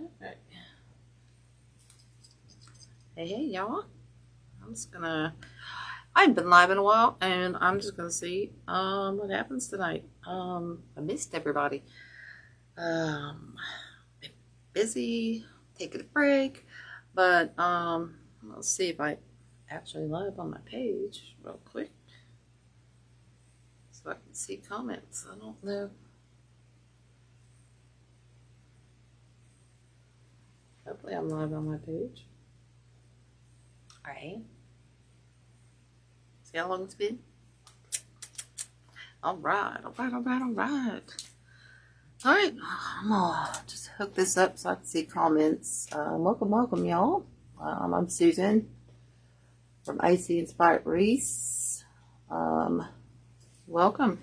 Alright. Hey, y'all. I haven't been live in a while, and I'm just gonna see what happens tonight. I missed everybody. Been busy, taking a break, but let's see if I actually live on my page real quick so I can see comments. I don't know. Hopefully I'm live on my page. Alright. See how long it's been? Alright. Alright, I'm gonna just hook this up so I can see comments. Welcome, y'all. I'm Susan from Icy Inspired Reese. Welcome.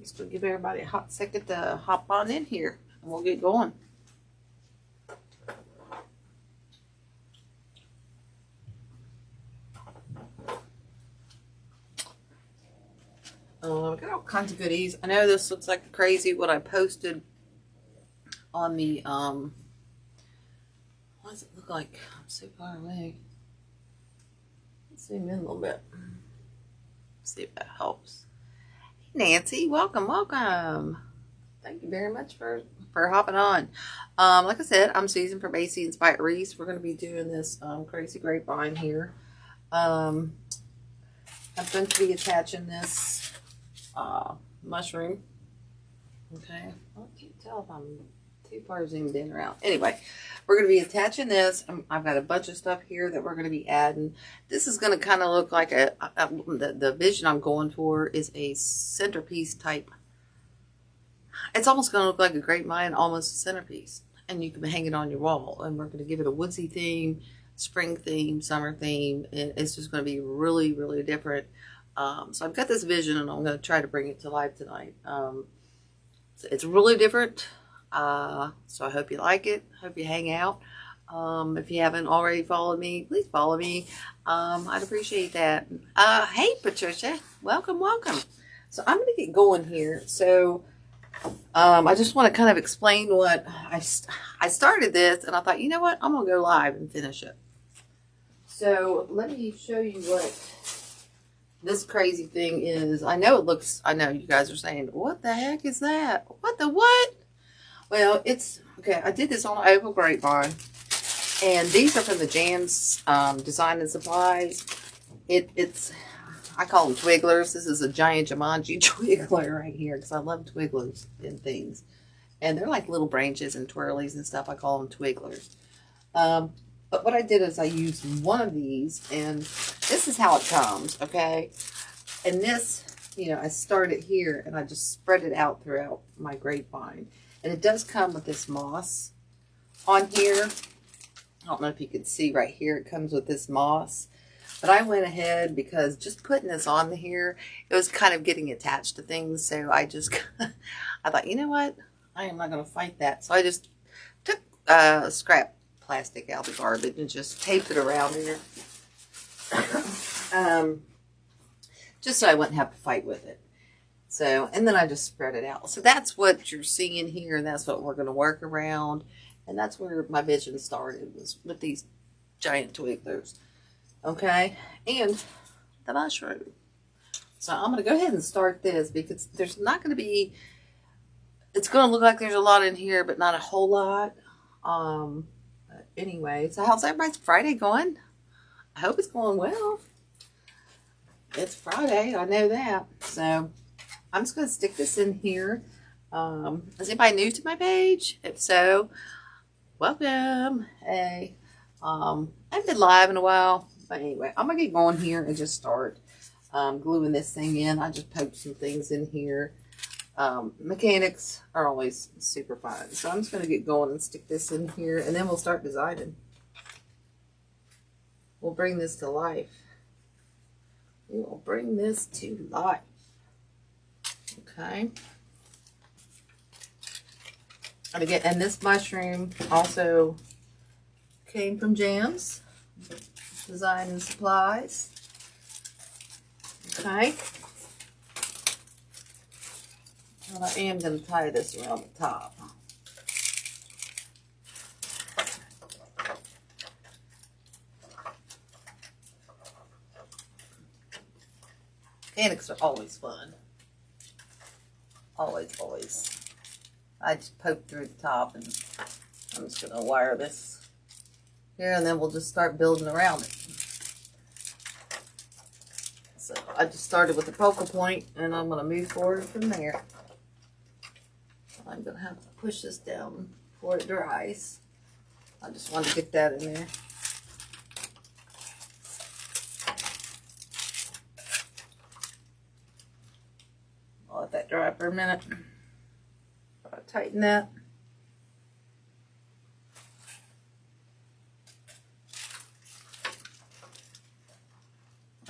Just gonna give everybody a hot second to hop on in here and we'll get going. I've got all kinds of goodies. I know this looks like crazy what I posted on the, what does it look like? I'm so far away. Let's zoom in a little bit. See if that helps. Hey Nancy, welcome. Thank you very much for hopping on. Like I said, I'm Susan from AC Inspired Reese. We're going to be doing this crazy grapevine here. I'm going to be attaching this mushroom. Okay, I can't tell if I'm too far zoomed in or out. Anyway, we're going to be attaching this. I've got a bunch of stuff here that we're going to be adding. This is going to kind of look like the vision I'm going for is a centerpiece type. It's almost going to look like a grapevine, almost a centerpiece, and you can hang it on your wall. And we're going to give it a woodsy theme, spring theme, summer theme, and it's just going to be really, really different. So I've got this vision and I'm going to try to bring it to life tonight. So it's really different. So I hope you like it. Hope you hang out. If you haven't already followed me, please follow me. I'd appreciate that. Hey Patricia, welcome. So I'm going to get going here. So I just want to kind of explain what I started this and I thought, you know what, I'm going to go live and finish it. So let me show you what this crazy thing is. I know you guys are saying, what the heck is that? What? Well, it's, okay, I did this on an oval grapevine. And these are from the Jan's Design and Supplies. I call them twigglers. This is a giant Jumanji twiggler right here because I love twigglers and things. And they're like little branches and twirlies and stuff. I call them twigglers. But what I did is I used one of these, and this is how it comes, okay? And this, I started here, and I just spread it out throughout my grapevine. And it does come with this moss on here. I don't know if you can see right here. It comes with this moss. But I went ahead because just putting this on here, it was kind of getting attached to things. So I thought, you know what? I am not going to fight that. So I just took scrap plastic out of the garbage and just taped it around here. Just so I wouldn't have to fight with it. So, and then I just spread it out. So that's what you're seeing here, and that's what we're going to work around. And that's where my vision started, was with these giant twigglers. Okay, and the mushroom. So I'm going to go ahead and start this because there's not going to be, it's going to look like there's a lot in here, but not a whole lot. Anyway, so how's everybody's Friday going? I hope it's going well. It's Friday, I know that. So I'm just going to stick this in here. Is anybody new to my page? If so, welcome. Hey, I haven't been live in a while. But anyway, I'm going to get going here and just start gluing this thing in. I just poked some things in here. Mechanics are always super fun. So I'm just going to get going and stick this in here, and then we'll start designing. We'll bring this to life. We will bring this to life. Okay. And this mushroom also came from Jan's Design and Supplies. Okay. And I am going to tie this around the top. Mechanics are always fun. Always, always. I just poke through the top, and I'm just going to wire this here, and then we'll just start building around it. So I just started with the focal point, and I'm going to move forward from there. I'm going to have to push this down before it dries. I just want to get that in there. I'll let that dry for a minute. I'll tighten that.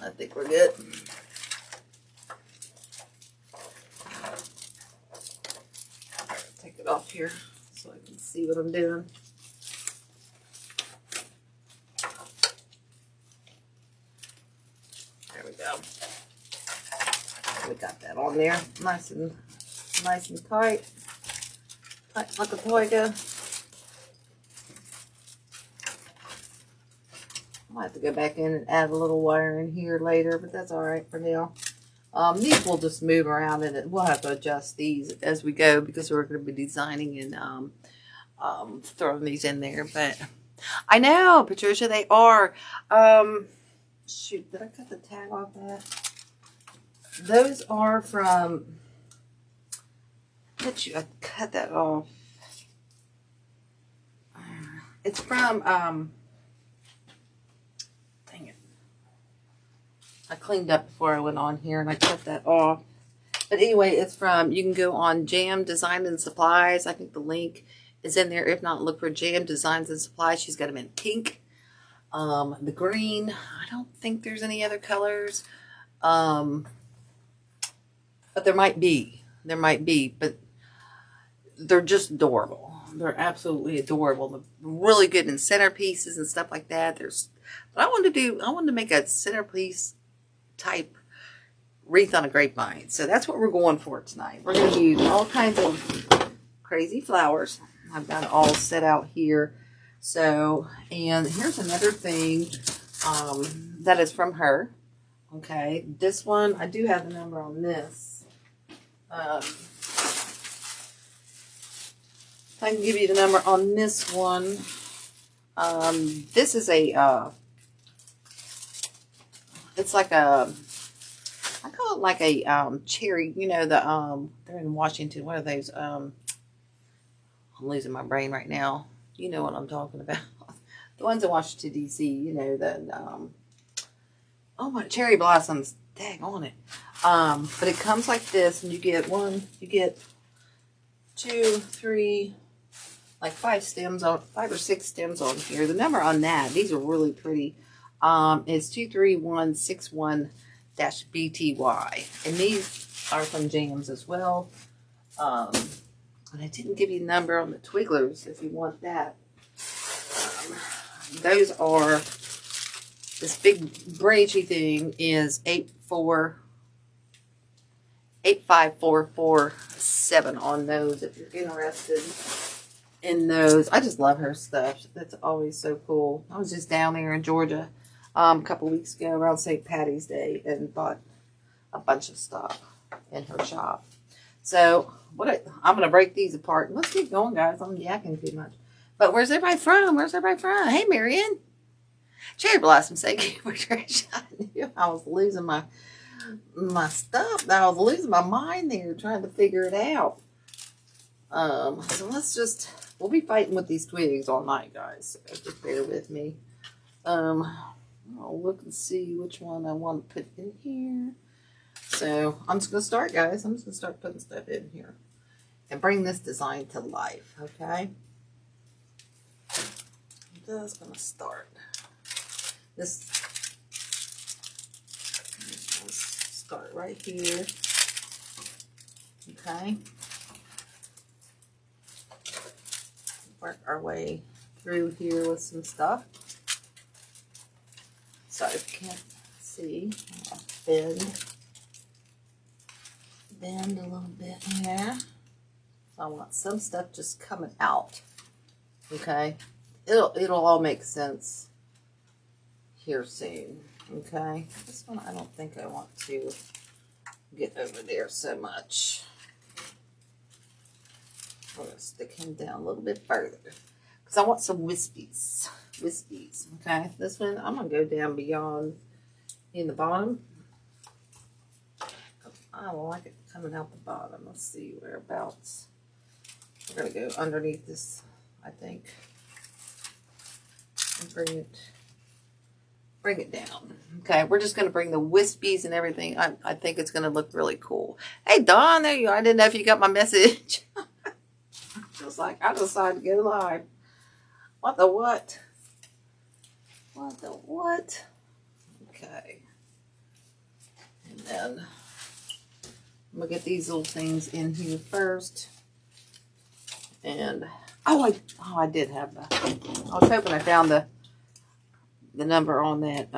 I think we're good. Take it off here so I can see what I'm doing. There we go. We got that on there, nice and tight, tight like a toiga. I might have to go back in and add a little wire in here later, but that's all right for now. These will just move around, and we'll have to adjust these as we go because we're going to be designing and throwing these in there. But I know, Patricia, they are. Shoot, did I cut the tag off that? Those are from. I cut that off. It's from. Dang it. I cleaned up before I went on here, and I cut that off. But anyway, it's from. You can go on Jam Design and Supplies. I think the link is in there. If not, look for Jam Designs and Supplies. She's got them in pink. The green, I don't think there's any other colors. But there might be. But they're just adorable. They're absolutely adorable. They're really good in centerpieces and stuff like that. But I wanted to make a centerpiece type wreath on a grapevine. So that's what we're going for tonight. We're going to use all kinds of crazy flowers. I've got it all set out here. So, and here's another thing that is from her. Okay, this one, I do have the number on this. I can give you the number on this one. This is a, it's like a, I call it like a cherry, you know, they're in Washington. What are those? I'm losing my brain right now. You know what I'm talking about. The ones in Washington, D.C., you know, oh my, cherry blossoms. Dang on it. But it comes like this, and you get 2, 3, like 5 or 6 stems on here. The number on that, these are really pretty, is 23161-BTY. And these are from Jams as well. And I didn't give you the number on the twigglers if you want that. Those are, this big branchy thing is 85447 on those if you're interested in those. I just love her stuff. That's always so cool. I was just down there in Georgia a couple weeks ago around St. Patty's Day and bought a bunch of stuff in her shop. So I'm going to break these apart. Let's get going, guys. I'm yakking too much. But where's everybody from? Hey, Marianne. Cherry Blossom, thank you, Patricia. I knew I was losing my stuff. I was losing my mind there trying to figure it out. So we'll be fighting with these twigs all night, guys. So just bear with me. I'll look and see which one I want to put in here. So I'm just going to start, guys. I'm just going to start putting stuff in here and bring this design to life, okay? I'm just going to start. Let's start right here, okay? Work our way through here with some stuff. So if you can't see, I'll bend a little bit here. I want some stuff just coming out. Okay, it'll all make sense here soon. Okay, this one I don't think I want to get over there so much. I'm going to stick him down a little bit further because I want some wispies. Wispies. Okay, this one I'm going to go down beyond in the bottom. I don't like it coming out the bottom. Let's see whereabouts. We're going to go underneath this, I think, and bring it down. Okay, we're just going to bring the wispies and everything. I think it's going to look really cool. Hey, Dawn, there you are. I didn't know if you got my message. Just like I decided to go live. What the what? What the what? Okay. And then I'm going to get these little things in here first. And, I did have that. I was hoping I found the number on that,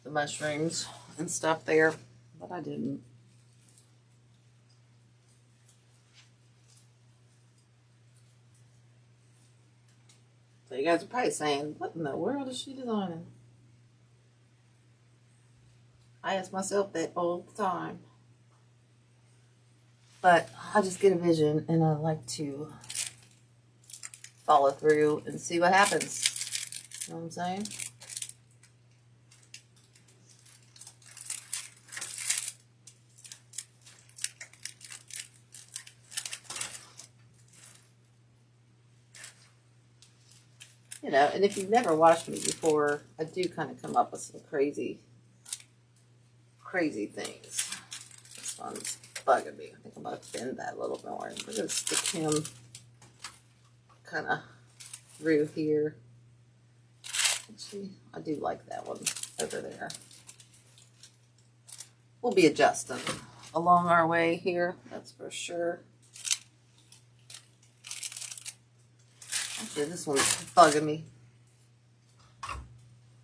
the mushrooms and stuff there, but I didn't. So you guys are probably saying, what in the world is she designing? I ask myself that all the time. But I just get a vision and I like to follow through and see what happens. You know what I'm saying? You know, and if you've never watched me before, I do kind of come up with some crazy things. This one's bugging me. I think I'm going to bend that a little more. We're going to stick him kind of through here. Actually, I do like that one over there. We'll be adjusting along our way here, that's for sure. Actually, this one's bugging me.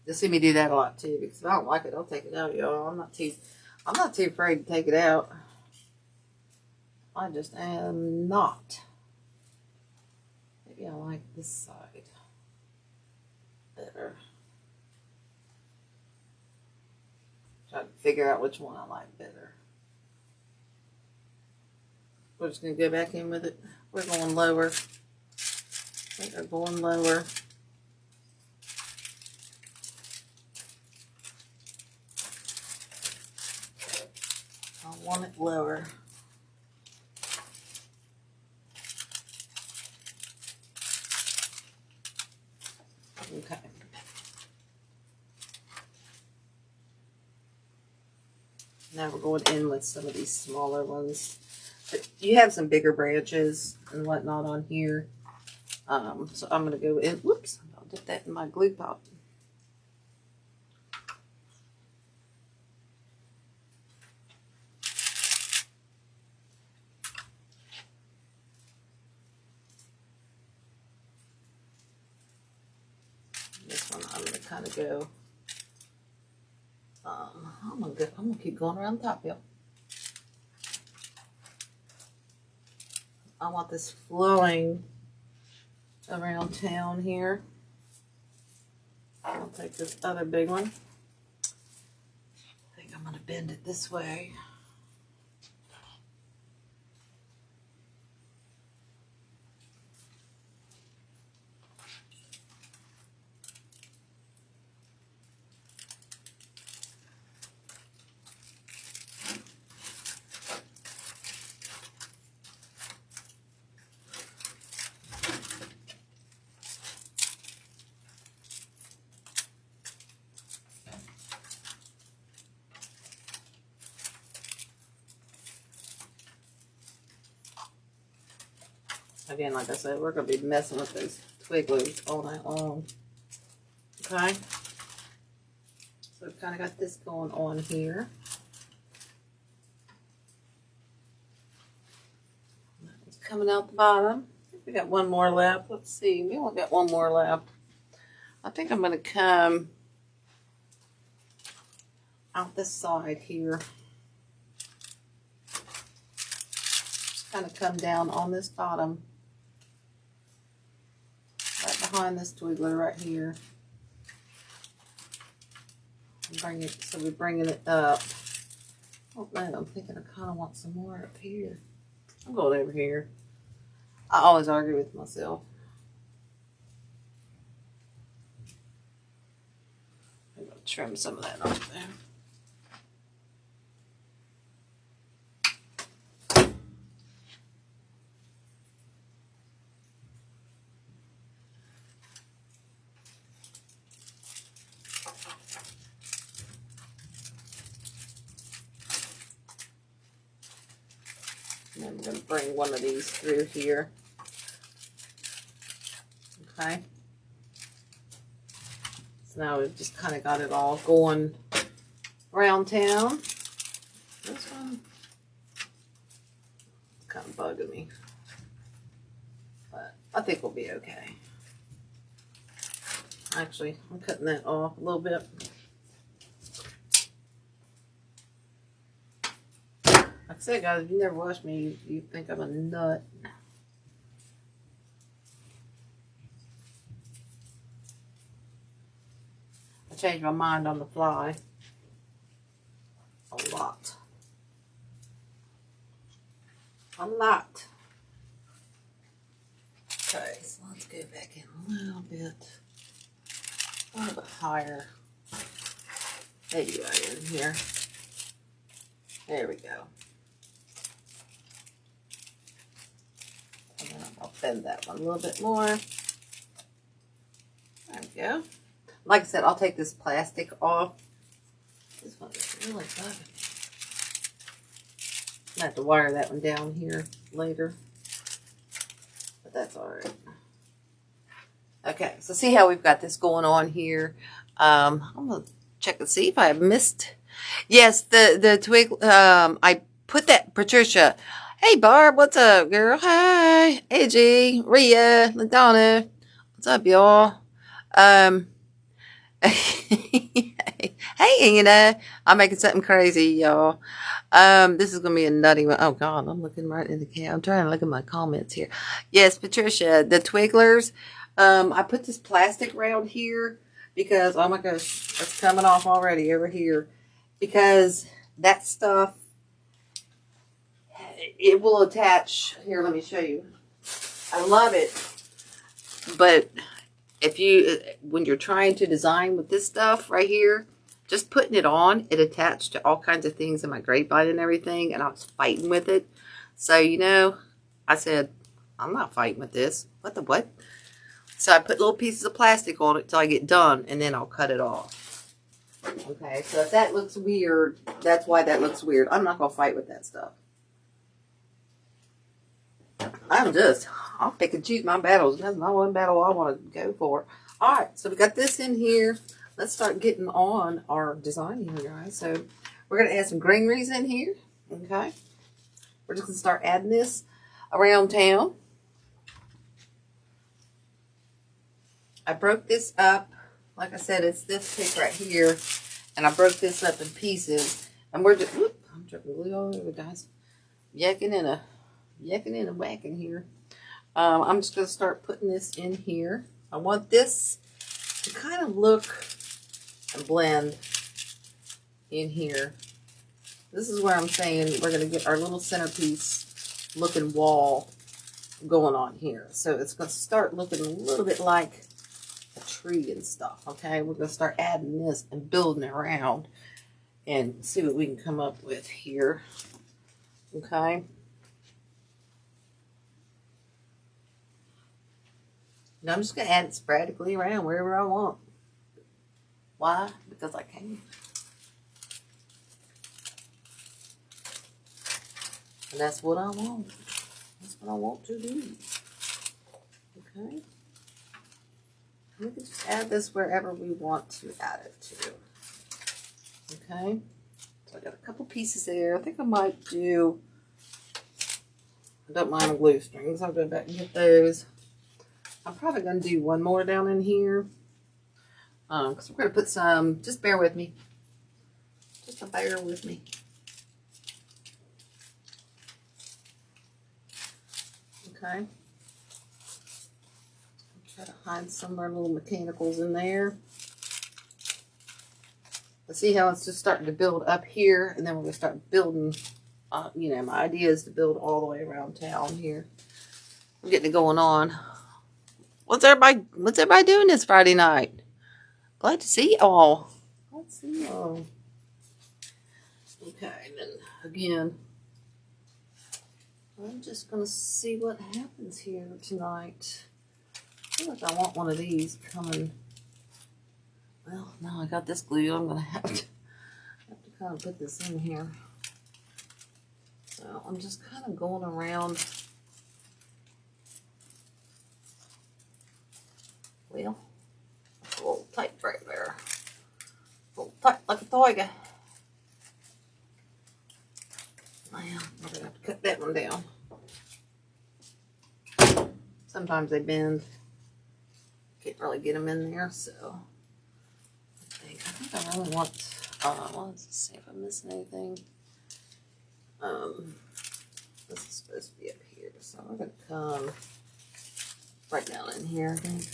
You'll see me do that a lot too, because if I don't like it, I'll take it out, y'all. I'm not too afraid to take it out. I just am not. Maybe I like this side better. Try to figure out which one I like better. We're just going to go back in with it. We're going lower. We are going lower. I want it lower. Okay. Now we're going in with some of these smaller ones. But you have some bigger branches and whatnot on here. So I'm going to go in. Whoops. I'll dip that in my glue pot. This one I'm going to kind of go. I'm gonna keep going around the top, yep. I want this flowing around town here. I'll take this other big one. I think I'm gonna bend it this way. Again, like I said, we're going to be messing with those twigglers all night long. Okay? So we've kind of got this going on here. It's coming out the bottom. I think we got one more left. Let's see. We only got one more left. I think I'm going to come out this side here. Just kind of come down on this bottom. Right behind this twiggler right here. Bring it, so we're bringing it up. Oh no, I'm thinking I kind of want some more up here. I'm going over here. I always argue with myself. I'm going to trim some of that off there. And I'm going to bring one of these through here. Okay. So now we've just kind of got it all going around town. This one is kind of bugging me. But I think we'll be okay. Actually, I'm cutting that off a little bit. Like I said, guys, if you never watch me, you think I'm a nut. I change my mind on the fly a lot. A lot. Okay, so let's go back in a little bit higher. There you are in here. There we go. And then I'll bend that one a little bit more. There we go. Like I said, I'll take this plastic off. This one is really bugging me. I have to wire that one down here later. But that's alright. Okay, so see how we've got this going on here. I'm going to check and see if I have missed. Yes, the twig, I put that, Patricia. Hey, Barb, what's up, girl? Hi. Hey, G, Rhea, LaDonna. What's up, y'all? Hey, I'm making something crazy, y'all. This is gonna be a nutty one. Oh God, I'm looking right in the camera. I'm trying to look at my comments here. Yes, Patricia, the twigglers. I put this plastic around here because, oh my gosh, it's coming off already over here. Because that stuff, it will attach. Here, let me show you. I love it, but when you're trying to design with this stuff right here, just putting it on, it attached to all kinds of things in my grapevine and everything, and I was fighting with it. So, I said, I'm not fighting with this. What the what? So I put little pieces of plastic on it till I get done, and then I'll cut it off. Okay, so if that looks weird, that's why that looks weird. I'm not going to fight with that stuff. I'll pick and choose my battles. That's not one battle I want to go for. All right, so we got this in here. Let's start getting on our design here, guys. So we're going to add some greeneries in here. Okay. We're just going to start adding this around town. I broke this up. Like I said, it's this piece right here. And I broke this up in pieces. And we're just, whoop, I'm dripping glue all over, guys. Yakking and whacking here. I'm just going to start putting this in here. I want this to kind of look and blend in here. This is where I'm saying we're going to get our little centerpiece looking wall going on here. So it's going to start looking a little bit like a tree and stuff. Okay, we're going to start adding this and building around and see what we can come up with here. Okay. Now I'm just going to add it sporadically around wherever I want. Why? Because I can. And that's what I want. That's what I want to do. Okay. We can just add this wherever we want to add it to. Okay. So I got a couple pieces there. I think I might do, I don't mind the glue strings. I'll go back and get those. I'm probably going to do one more down in here. Because we're going to put some, just bear with me. Just bear with me. Okay. Try to hide some of our little mechanicals in there. But see how it's just starting to build up here, and then we're going to start building, you know, my idea is to build all the way around town here. I'm getting it going on. What's everybody doing this Friday night? Glad to see y'all. Glad to see y'all. Okay, and then again, I'm just going to see what happens here tonight. I feel like I want one of these coming. Well, now I got this glue, I'm going to have to kind of put this in here. So I'm just kind of going around. Well, that's a little tight right there. A little tight like a tiger. Well, we're going to have to cut that one down. Sometimes they bend. Can't really get them in there, so I think I really want, let's see if I'm missing anything. This is supposed to be up here, so I'm going to come right down in here, I think.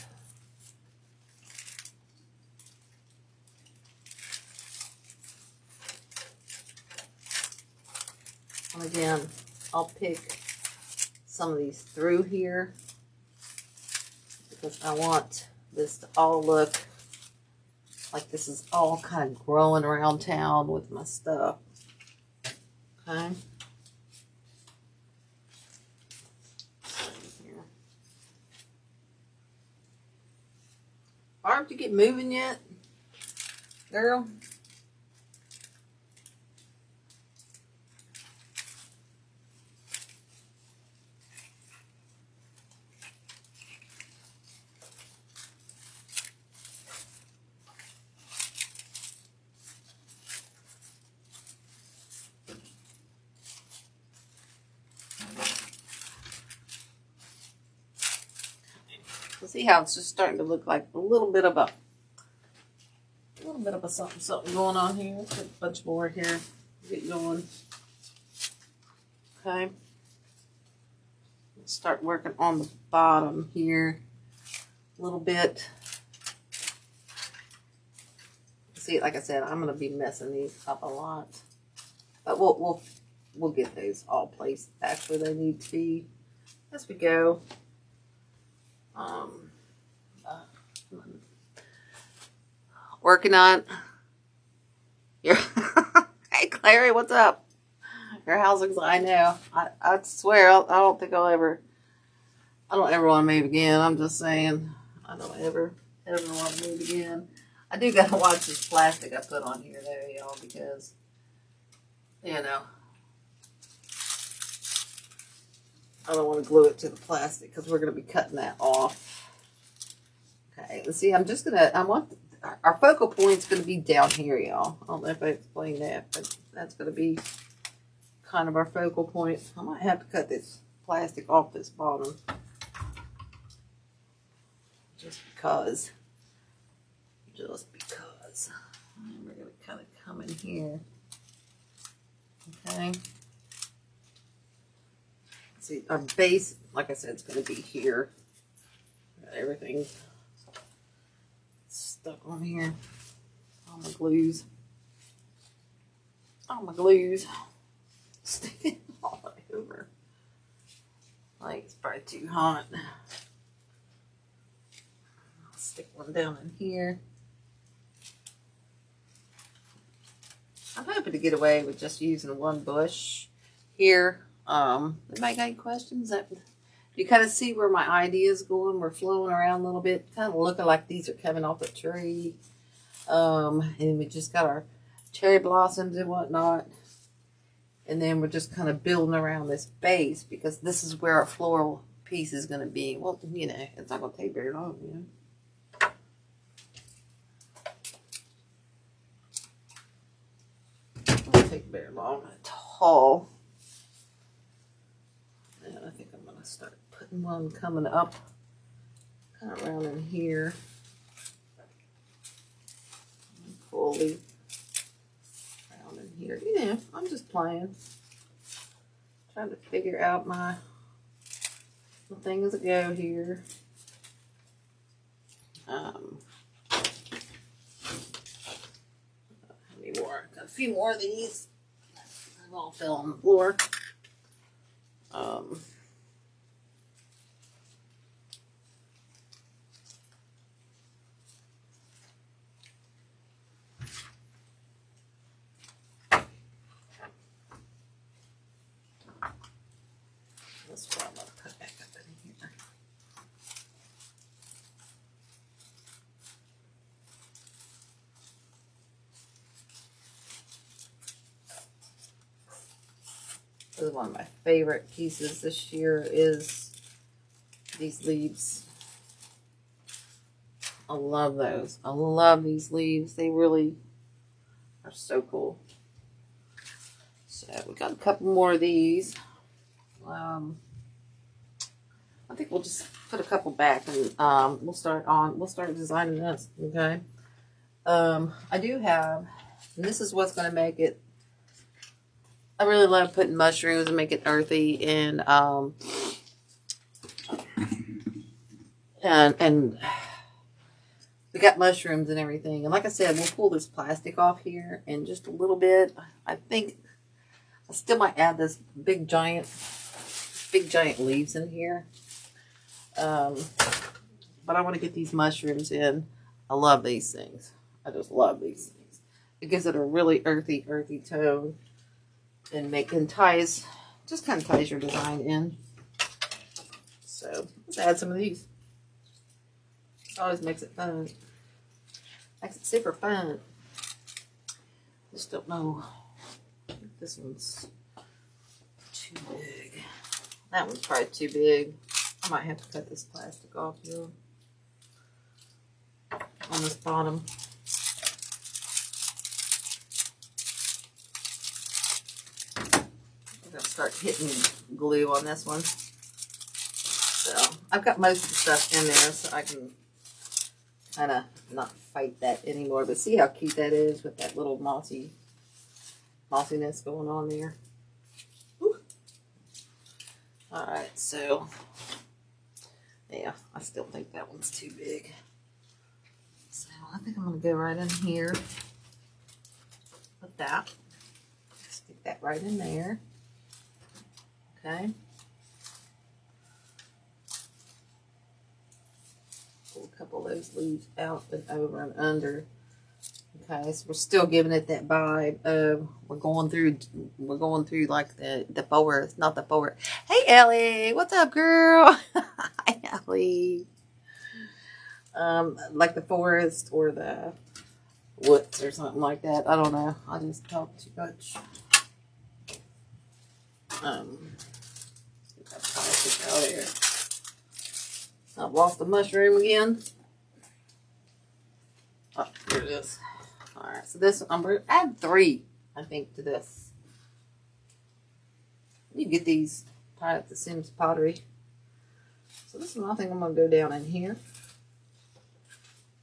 And again, I'll pick some of these through here because I want this to all look like this is all kind of growing around town with my stuff. Okay. Here. Barb, did you get moving yet? Girl? See how it's just starting to look like a little bit of a something going on here. Put a bunch more here. Get going. Okay. Let's start working on the bottom here a little bit. See, like I said, I'm gonna be messing these up a lot, but we'll get those all placed back where they need to be as we go. Working on your hey Clary, what's up? Your house looks, I know. I swear I don't ever want to move again. I'm just saying I don't ever want to move again. I do gotta watch this plastic I put on here though, y'all, because you know I don't want to glue it to the plastic because we're gonna be cutting that off. Okay, let's see. Our focal point's going to be down here, y'all. I don't know if I explained that, but that's going to be kind of our focal point. I might have to cut this plastic off this bottom. Just because. And we're going to kind of come in here. Okay. See, our base, like I said, is going to be here. Got everything stuck on here. All my glues. Sticking all over. Like it's probably too hot. I'll stick one down in here. I'm hoping to get away with just using one bush here. Anybody got any questions? You kind of see where my idea is going. We're flowing around a little bit, kind of looking like these are coming off the tree. And we just got our cherry blossoms and whatnot. And then we're just kind of building around this base because this is where our floral piece is going to be. Well, you know, it's not going to take very long, you know. It won't take very long at all. And I think I'm going to start putting one coming up kind of around in here. Full leaf around in here. You know, I'm just playing. Trying to figure out my thing as I go here. few more. Got a few more of these. They all fell on the floor. This one I'm going to put back up in here. This is one of my favorite pieces this year is these leaves. I love those. I love these leaves. They really are so cool. So we got a couple more of these. I think we'll just put a couple back and we'll start designing this. Okay. I do have, and this is what's going to make it. I really love putting mushrooms and make it earthy and we got mushrooms and everything. And like I said, we'll pull this plastic off here in just a little bit. I think I still might add this big giant leaves in here. But I want to get these mushrooms in. I love these things. I just love these things. It gives it a really earthy tone. And just kind of ties your design in. So let's add some of these. It always makes it fun. Makes it super fun. Just don't know. I think this one's too big. That one's probably too big. I might have to cut this plastic off here on this bottom. I'm going to start hitting glue on this one. So I've got most of the stuff in there so I can kind of not fight that anymore. But see how cute that is with that little mossiness going on there. Woo. All right, so yeah, I still think that one's too big. So I think I'm going to go right in here with that. Stick that right in there. Okay. Pull a couple of those leaves out and over and under. Okay, so we're still giving it that vibe of we're going through like the forest, not the forest. Hey Ellie, what's up, girl? Hi Ellie. Like the forest or the woods or something like that. I don't know. I just talk too much. Get that plastic out of here. I've lost the mushroom again. Oh, here it is. Alright, so this, I'm going to add 3, I think, to this. You get these probably at the Sims Pottery. So this is, I think I'm going to go down in here.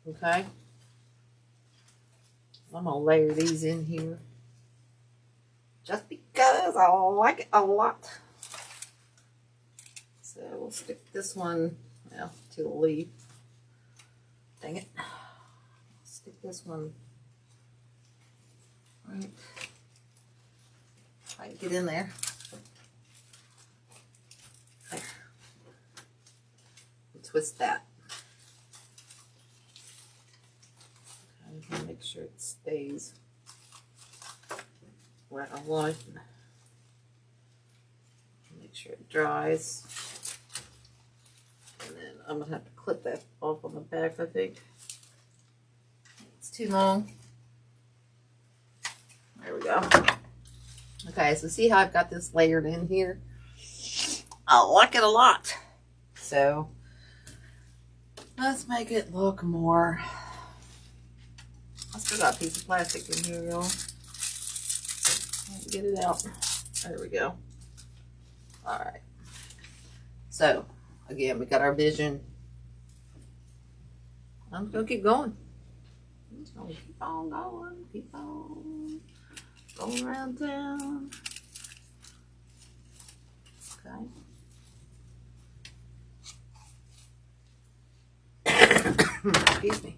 Okay. I'm going to layer these in here. Just because I like it a lot. So we'll stick this one, well, to the leaf. Dang it. Stick this one right. Try to get in there. There. And twist that. Okay, make sure it stays where I want it. Make sure it dries. And then I'm going to have to clip that off on the back, I think. It's too long. There we go. Okay, so see how I've got this layered in here? I like it a lot. So let's make it look more. I still got a piece of plastic in here, y'all. Get it out. There we go. All right. So again, we got our vision. I'm just gonna keep going. I'm just gonna keep on going. Keep on going around town. Okay. Excuse me.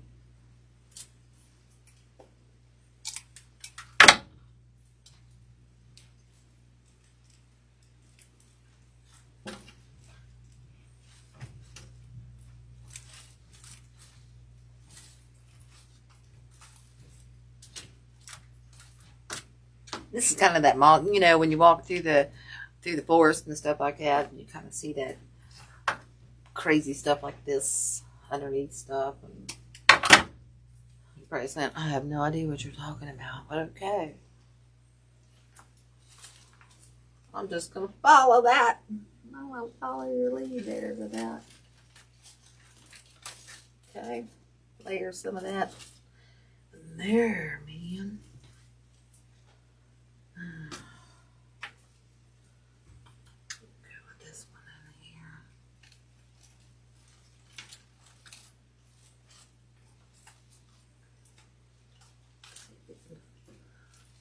This is kind of that moss, you know, when you walk through the forest and stuff like that, and you kind of see that crazy stuff like this underneath stuff. And you're probably saying, I have no idea what you're talking about, but okay. I'm just going to follow that. I will follow your lead there with that. Okay. Layer some of that in there, man. Go with this one in here.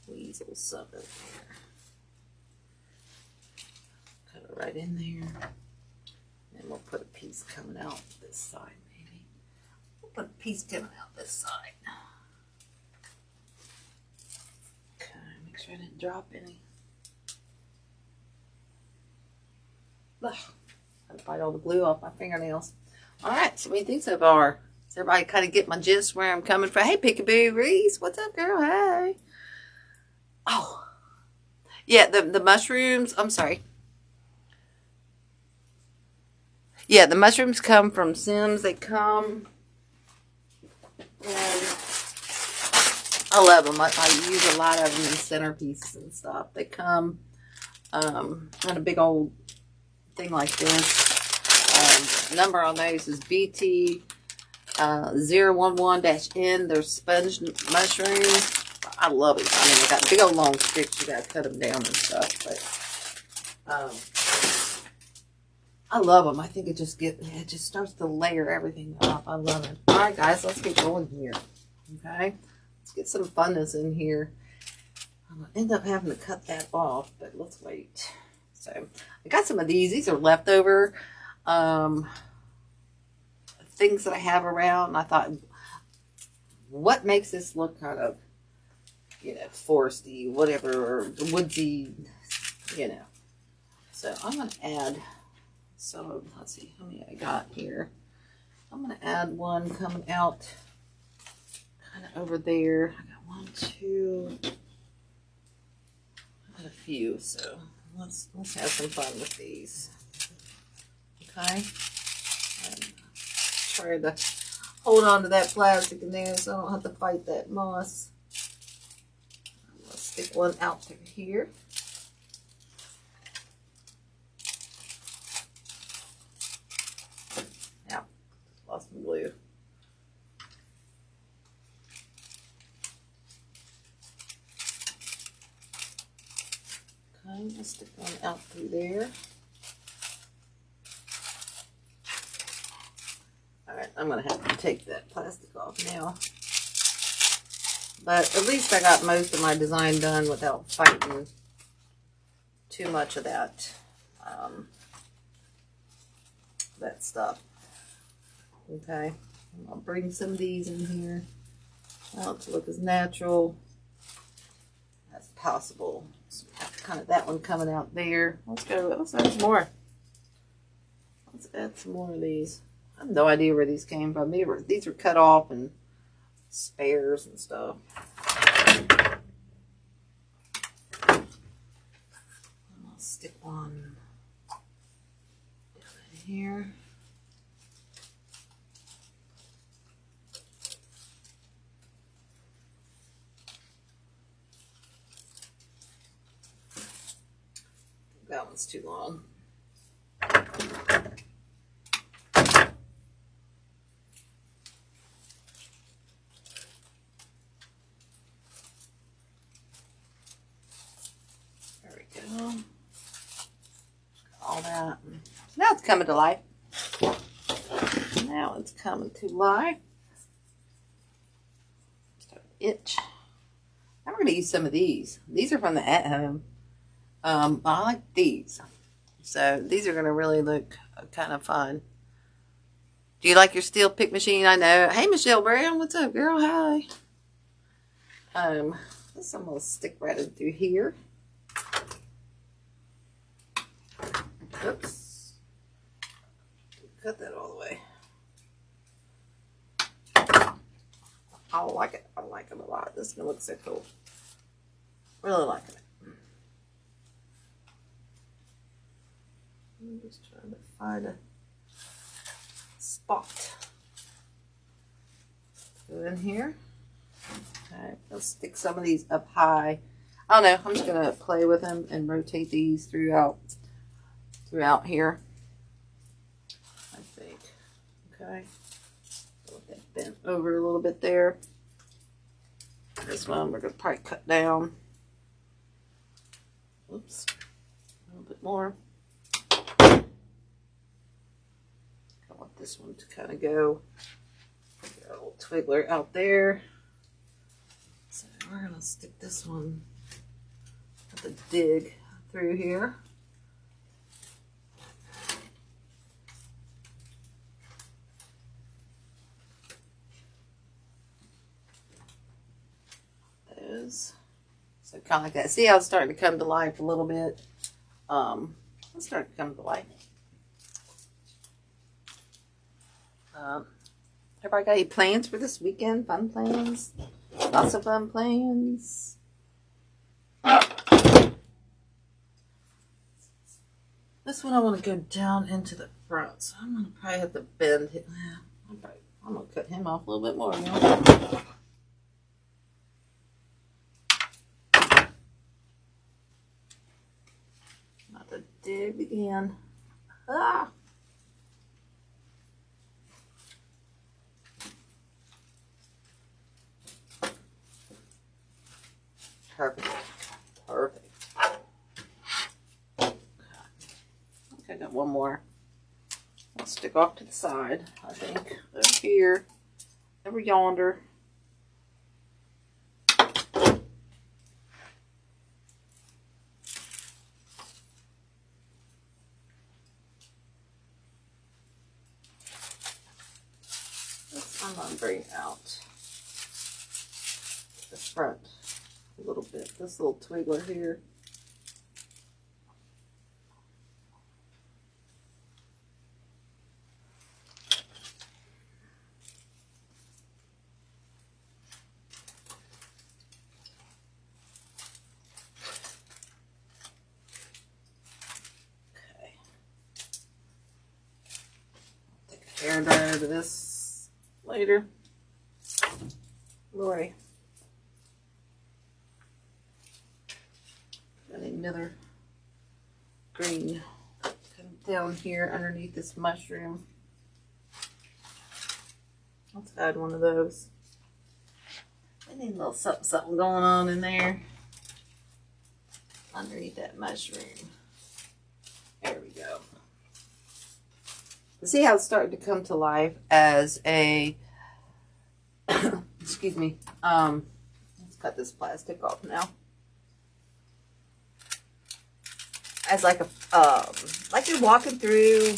Weasel some in there. Cut it right in there. And we'll put a piece coming out this side, maybe. We'll put a piece coming out this side. Okay, make sure I didn't drop any. Ugh, gotta bite all the glue off my fingernails. Alright, so what do you think so far? Does everybody kind of get my gist where I'm coming from? Hey, Peekaboo Reese, what's up, girl? Hey. Oh, yeah, the mushrooms, I'm sorry. Yeah, the mushrooms come from Sims. They come, and I love them. I use a lot of them in centerpieces and stuff. They come in a big old thing like this. Number on those is BT 011-N. They're sponge mushrooms. I love it. I mean, they got big old long sticks. You gotta cut them down and stuff. But I love them. I think it just starts to layer everything up. I love it. All right, guys, let's get going here. Okay, let's get some funness in here. I'm gonna end up having to cut that off, but let's wait. So I got some of these. These are leftover things that I have around. And I thought, what makes this look kind of, you know, foresty, whatever, or woodsy, you know. So I'm going to add some, let's see how many I got here. I'm going to add one coming out kind of over there. I got 1, 2, I got a few, so let's have some fun with these. Okay. And try to hold on to that plastic in there so I don't have to fight that moss. Stick one out through here. Now, lost my glue. Okay, let's stick one out through there. Alright, I'm going to have to take that plastic off now. But at least I got most of my design done without fighting too much of that that stuff. Okay, I'll bring some of these in here. I want it to look as natural as possible. So we have kind of that one coming out there. Let's add some more. Let's add some more of these. I have no idea where these came from. These were cut off and spares and stuff. I'll stick one down in here. That one's too long. All that. So now it's coming to life. Now it's coming to life. Start to itch. I'm going to use some of these. These are from the At Home. I like these. So these are going to really look kind of fun. Do you like your steel pick machine? I know. Hey, Michelle Brown. What's up, girl? Hi. This I'm going to stick right in through here. Oops. Cut that all the way. I like it. I like them a lot. This is going to look so cool. Really liking it. I'm just trying to find a spot. Go in here. Alright, let's stick some of these up high. I don't know, I'm just gonna play with them and rotate these throughout here. I think. Okay. Let that bent over a little bit there. This one we're gonna probably cut down. Oops. A little bit more. I want this one to kind of go. Got a little twiggler out there. So we're gonna stick this one at the dig through here. Those. So kind of like that. See how it's starting to come to life a little bit? Let's start to come to life. Everybody got any plans for this weekend? Fun plans? Lots of fun plans. This one I want to go down into the front, so I'm gonna probably have to bend it. I'm gonna cut him off a little bit more. You know? Not to dig again. Ah. Perfect. Perfect. Okay, I got one more. I'll stick off to the side, I think. Over here. Over yonder. This I'm going to bring out the front a little bit. This little twiggler here. Okay. Take a hair dryer to this later. Lori. Got another green down here underneath this mushroom. Let's add one of those. I need a little something going on in there. Underneath that mushroom. There we go. See how it's starting to come to life as a excuse me. Let's cut this plastic off now. As like you're walking through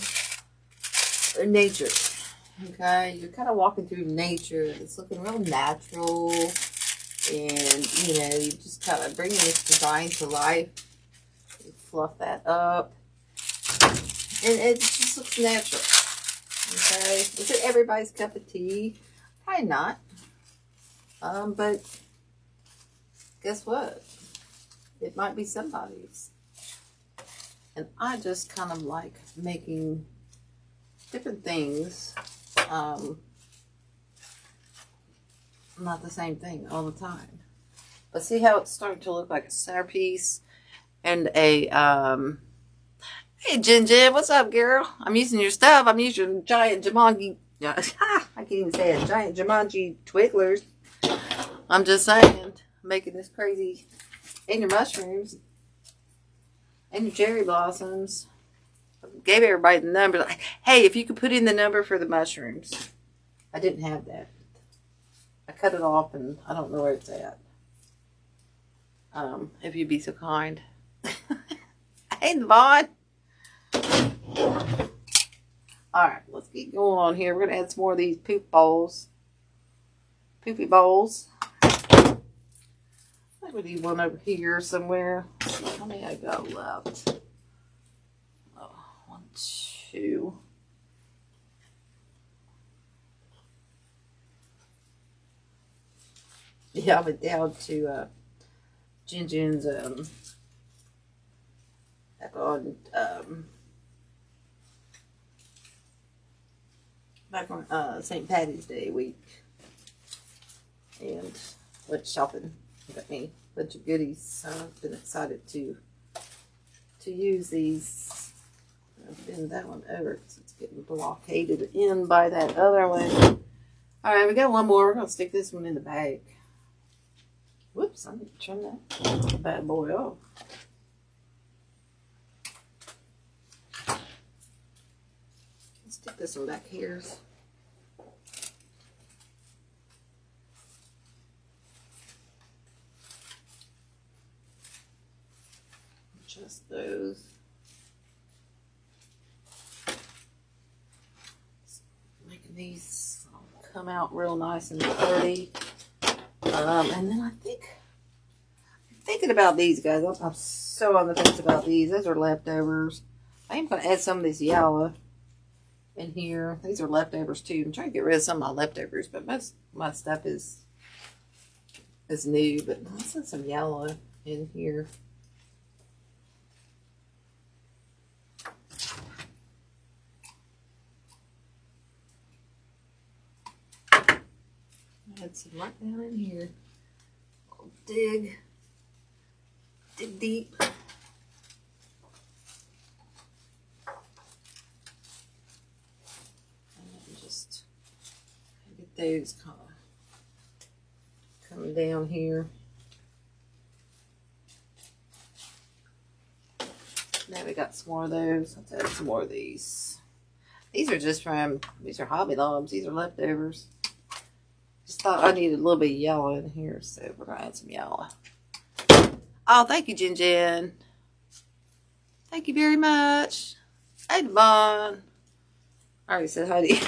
nature. Okay, you're kind of walking through nature. It's looking real natural, and you know, you just kind of bringing this design to life. You fluff that up, and it just looks natural. Okay, is it everybody's cup of tea? Probably not. But guess what? It might be somebody's. And I just kind of like making different things, not the same thing all the time. But see how it's starting to look like a centerpiece and a, hey Jin Jin, what's up girl? I'm using your stuff. I'm using giant Jumanji, I can't even say it, giant Jumanji twigglers. I'm just saying, making this crazy, and your mushrooms. And your cherry blossoms. I gave everybody the number. Like, hey, if you could put in the number for the mushrooms. I didn't have that. I cut it off and I don't know where it's at. If you'd be so kind. Hey, Devon. Alright, let's keep going on here. We're going to add some more of these poop bowls. Poopy bowls. I would need one over here somewhere. How many I got left? Oh, 1, 2. Yeah, I went down to Jin's back on St. Patty's Day week, and went shopping. Got me a bunch of goodies. So I've been excited to use these. I've been that one over because it's getting blockaded in by that other one. All right, we got one more. We're gonna stick this one in the bag. Whoops! I need to trim that bad boy off. Let's stick this one back here. Just those. Making these come out real nice and pretty. And then I'm thinking about these guys. I'm so on the fence about these. Those are leftovers. I am going to add some of this yellow in here. These are leftovers too. I'm trying to get rid of some of my leftovers, but most of my stuff is new. But let's add some yellow in here. Add some right down in here. I'll dig deep. And just get those kind of coming down here. Now we got some more of those. Let's add some more of these. These are just from, these are Hobby Lobs. These are leftovers. Just thought I needed a little bit of yellow in here, so we're gonna add some yellow. Oh, thank you, Jin. Thank you very much. Hey, Devon. I already said hi to you.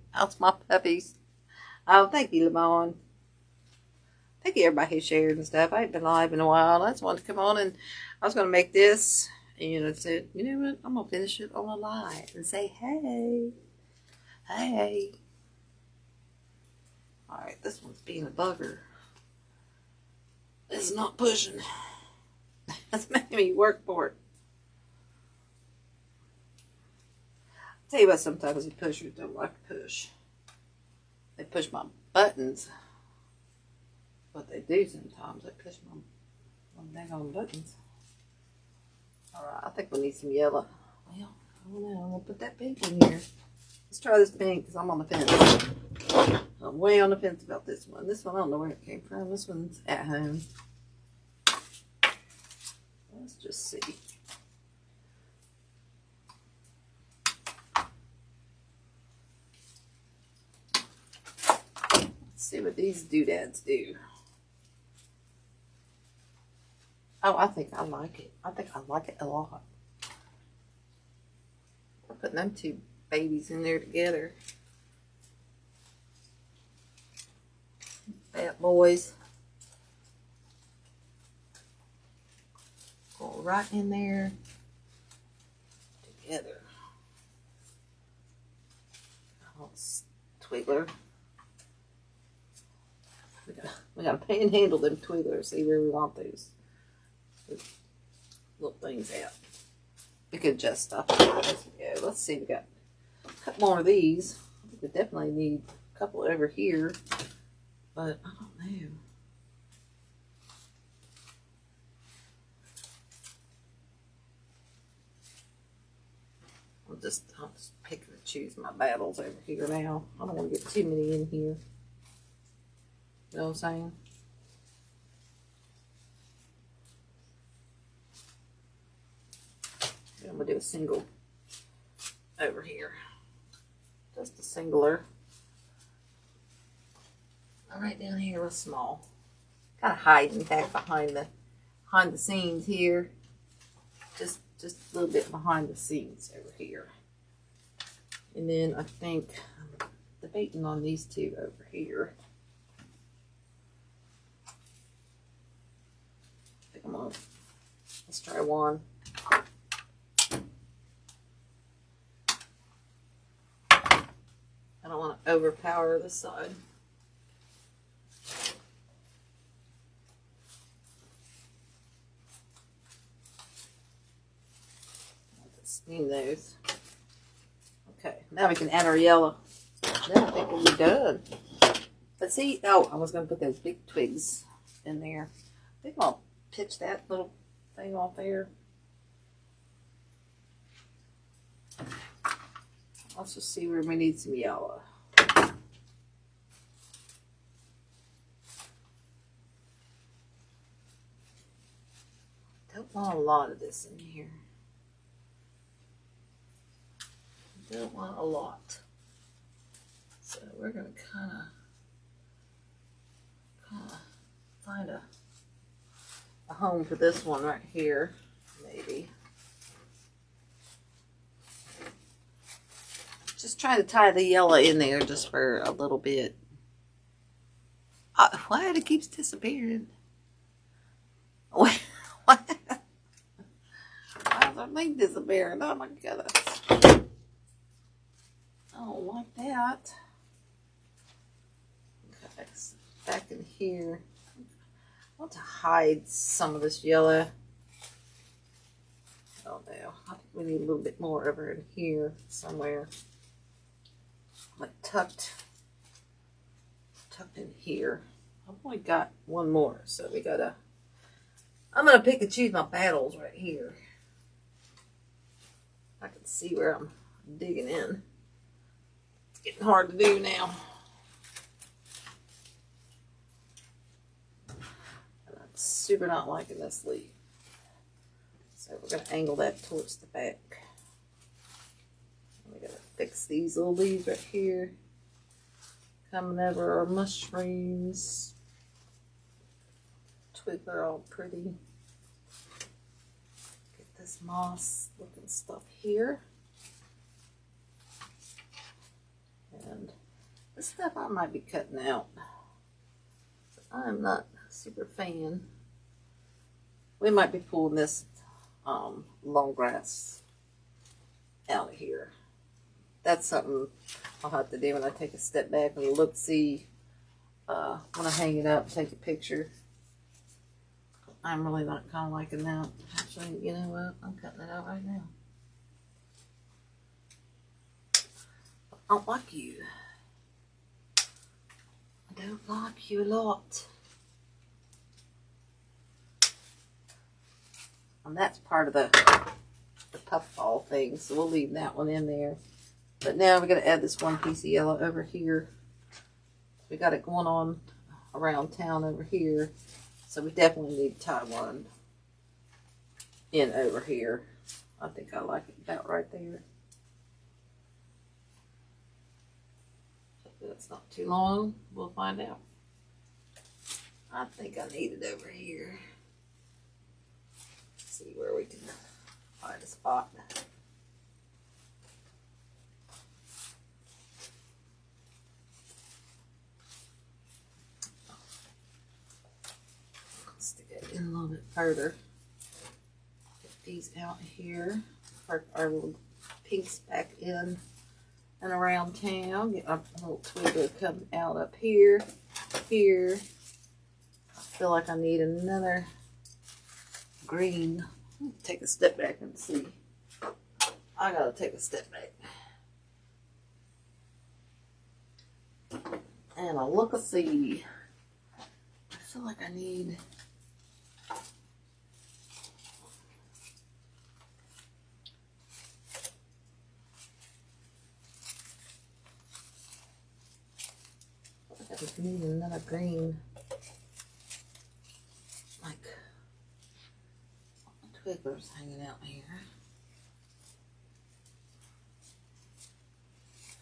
How's my puppies? Oh, thank you, Lamont. Thank you, everybody who shared and stuff. I ain't been live in a while. I just wanted to come on, and I was gonna make this, and I said, you know what? I'm gonna finish it on a live and say, hey, hey. Alright, this one's being a bugger. It's not pushing. That's making me work for it. I'll tell you what, sometimes the pushers don't like to push. They push my buttons. What they do sometimes, they push my dang on buttons. Alright, I think we need some yellow. Well, I don't know. I'm going to put that pink in here. Let's try this pink because I'm on the fence. I'm way on the fence about this one. This one, I don't know where it came from. This one's at home. Let's just see. Let's see what these doodads do. Oh, I think I like it. I think I like it a lot. I'm putting them two babies in there together. Bad boys. Go right in there together. Oh, Twiggler. We gotta panhandle them Twigglers. See where we want those little things out. We could just stop it as we go. Let's see. We got a couple more of these. I think we definitely need a couple over here. But I don't know. I'll just pick and choose my battles over here now. I don't want to get too many in here. You know what I'm saying? I'm going to do a single over here. Just a singler. Right down here was small. Kind of hiding back behind the scenes here. Just a little bit behind the scenes over here. And then I think I'm debating on these two over here. I think I'm on. Let's try one. I don't want to overpower this side. Need those. Okay, now we can add our yellow. Then I think we'll be done. But see, oh, I was going to put those big twigs in there. I think I'll pitch that little thing off there. Let's just see where we need some yellow. Don't want a lot of this in here. Don't want a lot. So we're going to kind of find a home for this one right here, maybe. Just try to tie the yellow in there just for a little bit. Why it keeps disappearing? What? Why is our link disappearing? Oh my goodness. I don't like that. Okay, so back in here. I want to hide some of this yellow. Oh no, I think we need a little bit more over in here somewhere. Like tucked in here. I've only got one more, so we gotta. I'm gonna pick and choose my battles right here. I can see where I'm digging in. It's getting hard to do now. And I'm super not liking this leaf. So we're gonna angle that towards the back. We gotta fix these little leaves right here. Coming over our mushrooms. Twigs are all pretty. Get this moss looking stuff here. And this stuff I might be cutting out. But I'm not a super fan. We might be pulling this long grass out of here. That's something I'll have to do when I take a step back and look, see when I hang it up, take a picture. I'm really not kind of liking that. Actually, you know what? I'm cutting it out right now. I don't like you. I don't like you a lot. And that's part of the puffball thing, so we'll leave that one in there. But now we're going to add this one piece of yellow over here. We got it going on around town over here. So we definitely need to tie one in over here. I think I like it about right there. Hopefully that's not too long. We'll find out. I think I need it over here. Let's see where we can find a spot. In a little bit further. Get these out here. Park our little pinks back in and around town. Get our little twigger coming out up here. Here. I feel like I need another green. Take a step back and see. I gotta take a step back. And a look and see. I feel like I need. I need another green, like twiggers hanging out here.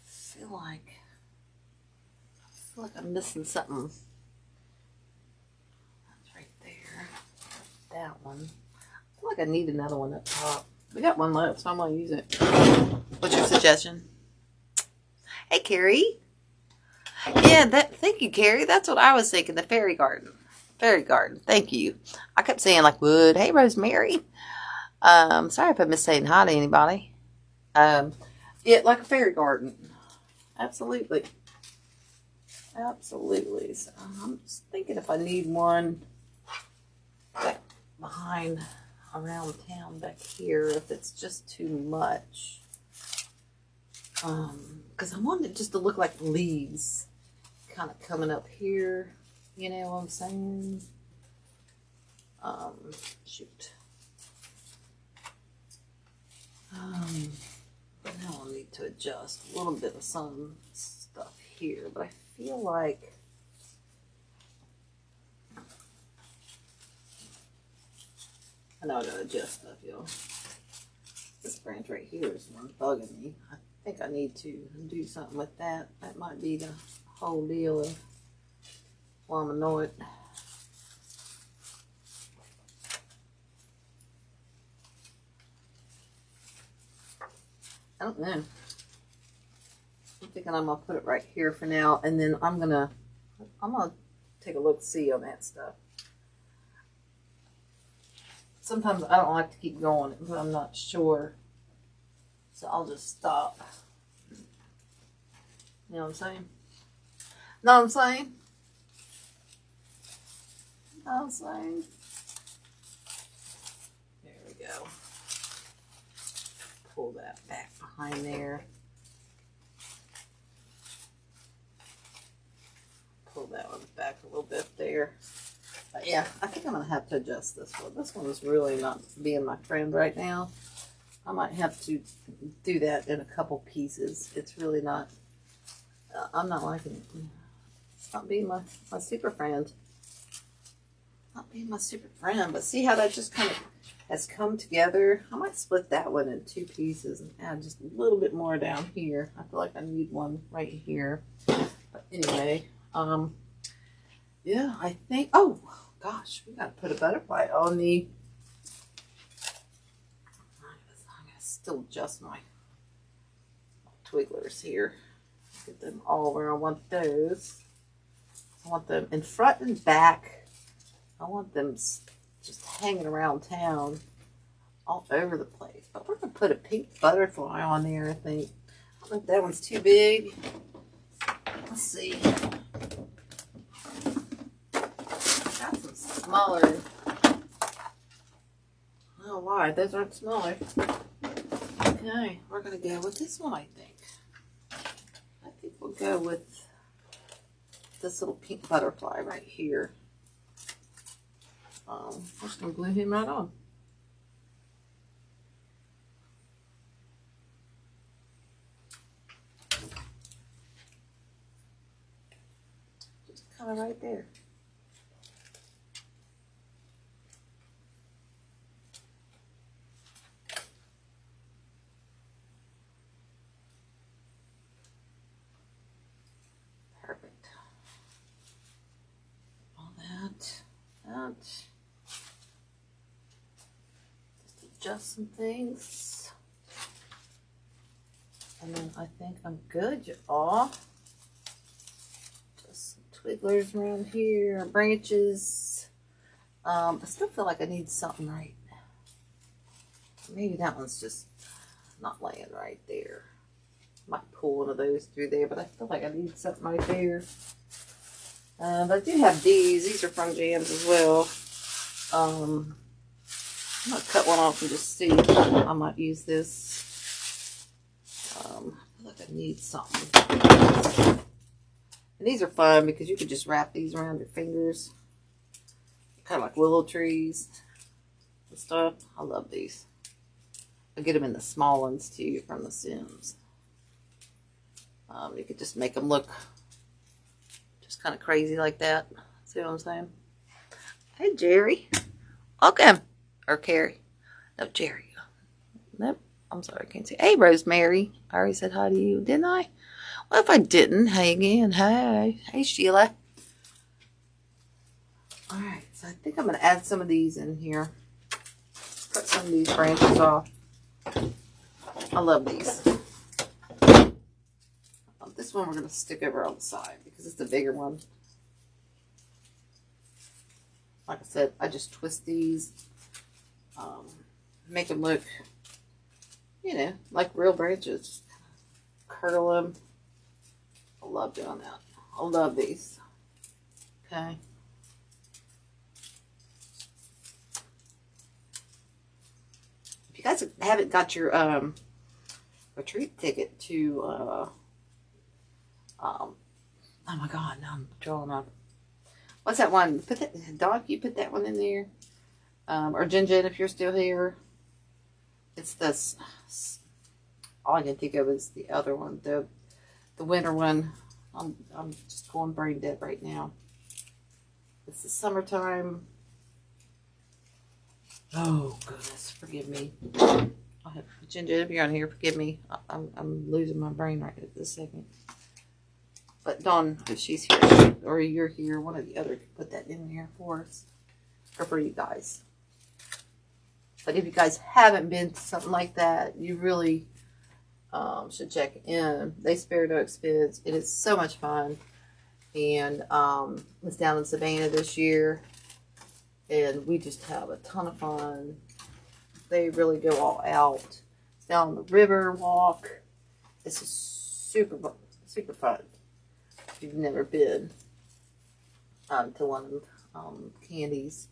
I feel like I'm missing something. That's right there. That one. I feel like I need another one up top. We got one left, so I'm gonna use it. What's your suggestion? Hey, Carrie. Yeah, thank you, Carrie. That's what I was thinking. The fairy garden. Fairy garden. Thank you. I kept saying like wood. Hey, Rosemary. Sorry if I missed saying hi to anybody. Yeah, like a fairy garden. Absolutely. Absolutely. So I'm just thinking if I need one back behind. around town back here if it's just too much. Because I want it just to look like leaves kind of coming up here. You know what I'm saying? Shoot. But now I'll need to adjust a little bit of some stuff here. But I feel like I know I gotta adjust stuff, y'all. This branch right here is one bugging me. I think I need to do something with that. That might be the whole deal of why I'm annoyed. I don't know. I'm thinking I'm gonna put it right here for now, and then I'm gonna take a look see on that stuff. Sometimes I don't like to keep going, but I'm not sure, so I'll just stop. You know what I'm saying? Know what I'm saying? Know what I'm saying? There we go. Pull that back behind there. Pull that one back a little bit there. But yeah, I think I'm going to have to adjust this one. This one is really not being my friend right now. I might have to do that in a couple pieces. It's really not, I'm not liking it. It's not being my super friend. Not being my super friend, but see how that just kind of has come together. I might split that one in two pieces and add just a little bit more down here. I feel like I need one right here. But anyway, yeah, I think, oh gosh, we gotta put a butterfly on the, I'm gonna still adjust my twigglers here. Get them all where I want those. I want them in front and back. I want them just hanging around town all over the place. But we're gonna put a pink butterfly on there, I think. I don't know if that one's too big. Let's see. Got some smaller. I don't know why, those aren't smaller. Okay, we're gonna go with this one, I think. I think we'll go with this little pink butterfly right here. I'm just gonna glue him right on. Just kind of right there. Perfect. All that. Adjust some things, and then I think I'm good, y'all. Just some twigglers around here, branches. I still feel like I need something right. Maybe that one's just not laying right there. Might pull one of those through there, but I feel like I need something right there. But I do have these. These are from Jams as well. I'm going to cut one off and just see. I might use this. I feel like I need something. And these are fun because you can just wrap these around your fingers. Kind of like willow trees and stuff. I love these. I get them in the small ones too from the Sims. You could just make them look just kind of crazy like that. See what I'm saying? Hey, Jerry. Welcome. Or Carrie. No, Jerry. Nope. I'm sorry, I can't see. Hey, Rosemary. I already said hi to you, didn't I? Well, if I didn't, hey again. Hey. Hey, Sheila. All right. So I think I'm going to add some of these in here. Cut some of these branches off. I love these. This one we're going to stick over on the side because it's the bigger one. Like I said, I just twist these. Make them look, you know, like real branches. Just curl them. I love doing that. I love these. Okay. you guys haven't got your retreat ticket to oh my god, now I'm drawing up. What's that one? Put that, Doc, you put that one in there. Or Jen if you're still here. It's this. All I can think of is the other one, the winter one. I'm just going brain dead right now. It's the summertime. Oh goodness, forgive me. I have Ginger, if you're on here, forgive me. I'm losing my brain right at this second. But Dawn, if she's here or you're here, one or the other could put that in there for us or for you guys. But if you guys haven't been to something like that, you really should check in. They spare no expense. It is so much fun. And it's down in Savannah this year. And we just have a ton of fun. They really go all out. It's down the river walk. This is super fun. If you've never been to one of Candy's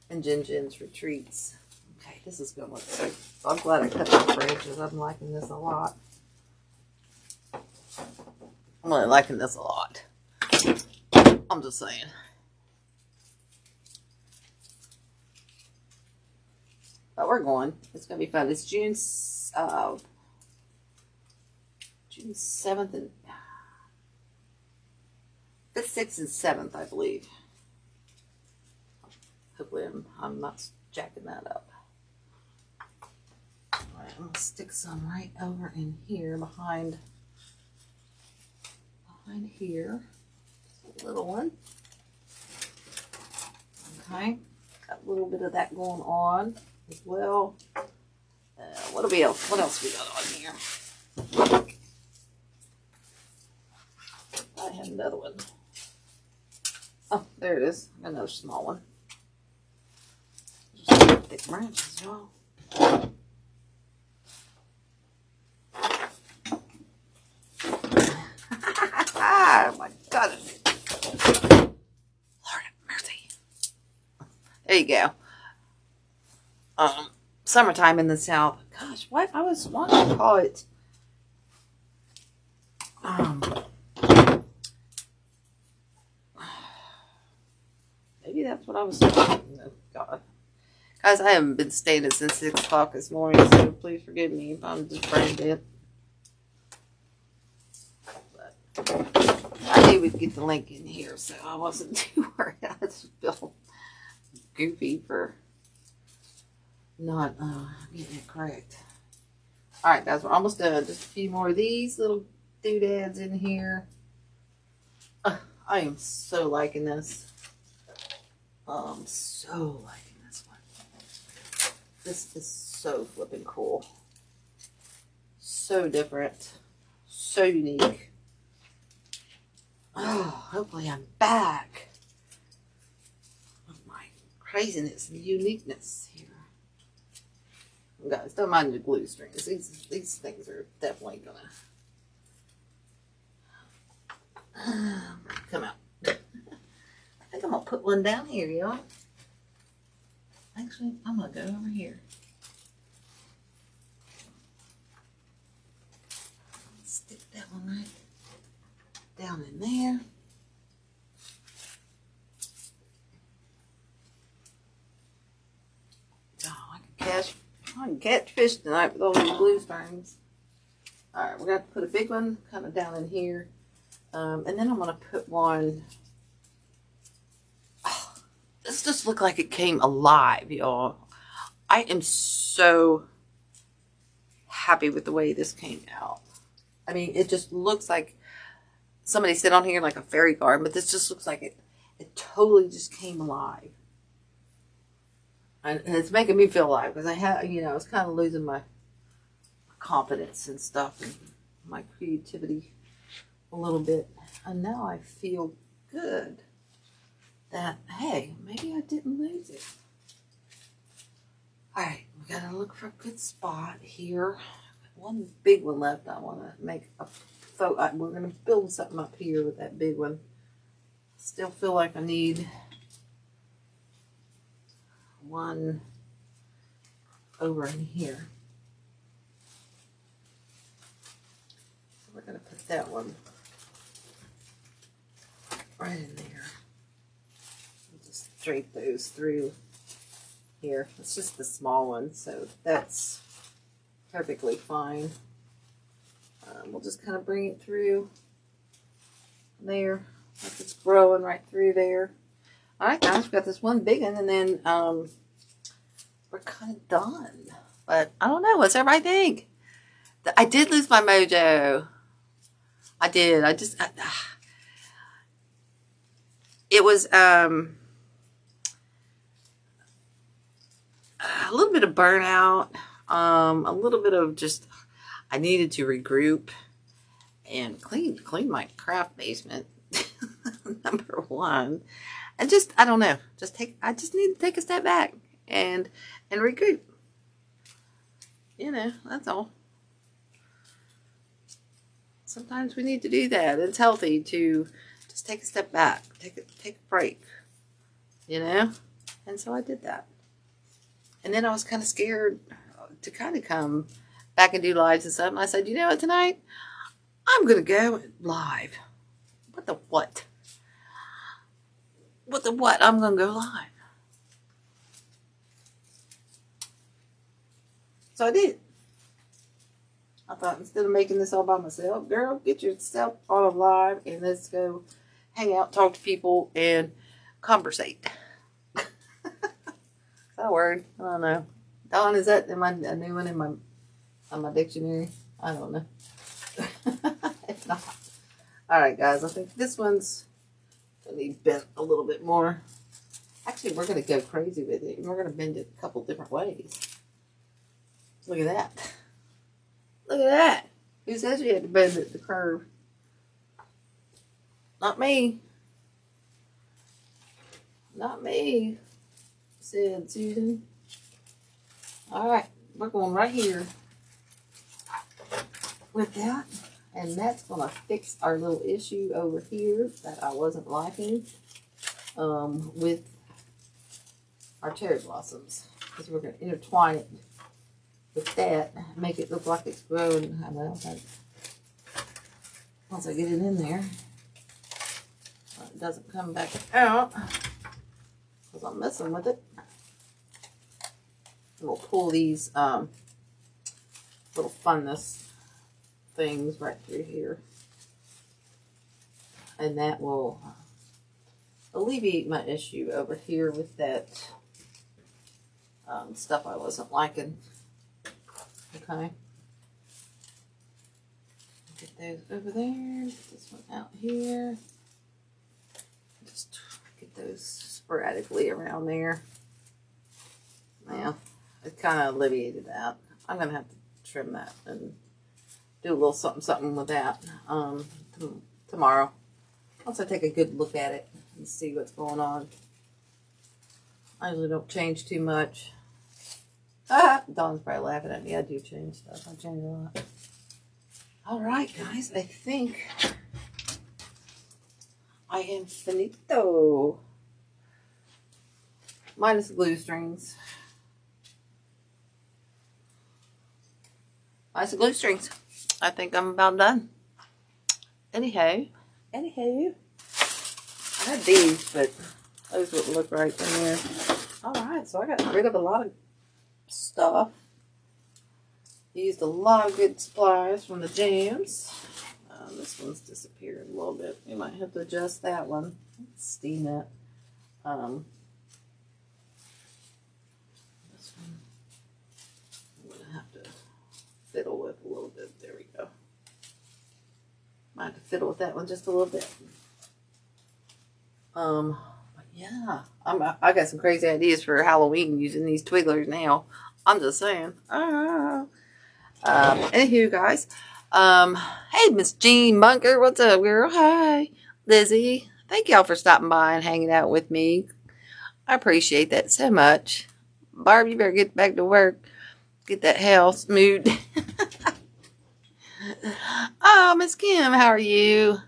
and Jin's retreats. Okay, this is going to look so. I'm glad I cut the branches. I'm liking this a lot. I'm really liking this a lot. I'm just saying. But we're going. It's going to be fun. It's June 7th and 5th, 6th, and 7th, I believe. Hopefully I'm not jacking that up. Alright, I'm going to stick some right over in here behind here. A little one. Okay. Got a little bit of that going on as well. What else we got on here? I have another one. Oh, there it is. Another small one. Just thick branches, y'all. Oh my goodness. Lord have mercy. There you go. Summertime in the South. Gosh, what I was wanting to call it. Maybe that's what I was thinking. Oh, God. Guys, I haven't been staying since 6 o'clock this morning, so please forgive me if I'm just brain dead. But I knew we'd get the link in here, so I wasn't too worried. I just feel goofy for not getting it correct. Alright, guys, we're almost done. Just a few more of these little doodads in here. I am so liking this. So liking this one. This is so flipping cool. So different. So unique. Oh, hopefully I'm back with my craziness and uniqueness here. Guys, don't mind the glue strings. These things are definitely gonna come out. I think I'm gonna put one down here, y'all. Actually, I'm gonna go over here. Stick that one right down in there. Oh, I can catch fish tonight with all these glue strings. Alright, we're going to put a big one kind of down in here. And then I'm going to put one. Oh, this just looked like it came alive, y'all. I am so happy with the way this came out. I mean, it just looks like somebody sit on here like a fairy garden, but this just looks like it totally just came alive. And it's making me feel alive because I was kind of losing my confidence and stuff and my creativity a little bit. And now I feel good that, hey, maybe I didn't lose it. All right, we got to look for a good spot here. One big one left. I want to make a photo. We're going to build something up here with that big one. Still feel like I need one over in here. So we're going to put that one right in there. We'll just drape those through here. It's just the small one, so that's perfectly fine. We'll just kind of bring it through there, like it's growing right through there. All right, guys, we've got this one big one, and then we're kind of done. But I don't know. What's everybody think? I did lose my mojo. I did. It was a little bit of burnout, a little bit of just, I needed to regroup and clean my craft basement. Number one. And just, I don't know, I just need to take a step back and regroup. You know, that's all. Sometimes we need to do that. It's healthy to just take a step back, take a break, you know? And so I did that. And then I was kind of scared to kind of come back and do lives and stuff. And I said, you know what, tonight, I'm going to go live. What the what? What the what? I'm going to go live. So I did. I thought, instead of making this all by myself, girl, get yourself on a live and let's go hang out, talk to people, and conversate. Is that a word? I don't know. Dawn, is that a new one in my dictionary? I don't know. If not. All right, guys. I think this one's going to be bent a little bit more. Actually, we're going to go crazy with it. And we're going to bend it a couple different ways. Look at that. Look at that. Who says you had to bend it the curve? Not me. Not me, said Susan. All right. We're going right here with that. And that's going to fix our little issue over here that I wasn't liking with our cherry blossoms. Because we're going to intertwine it with that, make it look like it's growing. Well, once I get it in there, it doesn't come back out because I'm messing with it. And we'll pull these little funness things right through here, and that will alleviate my issue over here with that stuff I wasn't liking. Okay, get those over there, get this one out here, just get those sporadically around there. Now, it kind of alleviated that. I'm going to have to trim that and do a little something with that tomorrow. Once I take a good look at it and see what's going on. I usually don't change too much. Dawn's probably laughing at me. I do change stuff. I change a lot. All right, guys. I think I am finito. Minus the glue strings. Minus the glue strings. I think I'm about done. Anyhow. I had these, but those wouldn't look right in there. Alright, so I got rid of a lot of stuff. Used a lot of good supplies from the jams. This one's disappeared a little bit. We might have to adjust that one. Let's steam it. This one I'm going to have to fiddle with a little bit. There we go. Might have to fiddle with that one just a little bit. But yeah, I got some crazy ideas for Halloween using these twigglers now. I'm just saying. Anywho, guys. Hey, Miss Jean Bunker, what's up, girl? Hi, Lizzie. Thank y'all for stopping by and hanging out with me. I appreciate that so much. Barb, you better get back to work. Get that house moved. Oh, Miss Kim, how are you?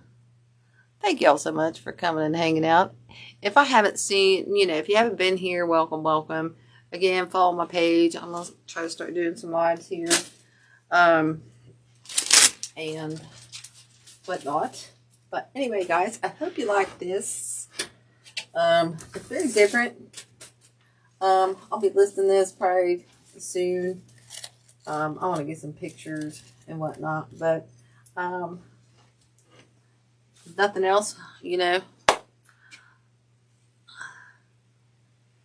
Thank y'all so much for coming and hanging out. If I haven't seen, if you haven't been here, welcome. Again, follow my page. I'm going to try to start doing some lives here. And whatnot. But anyway, guys, I hope you like this. It's very different. I'll be listing this probably soon. I want to get some pictures and whatnot, but nothing else, you know.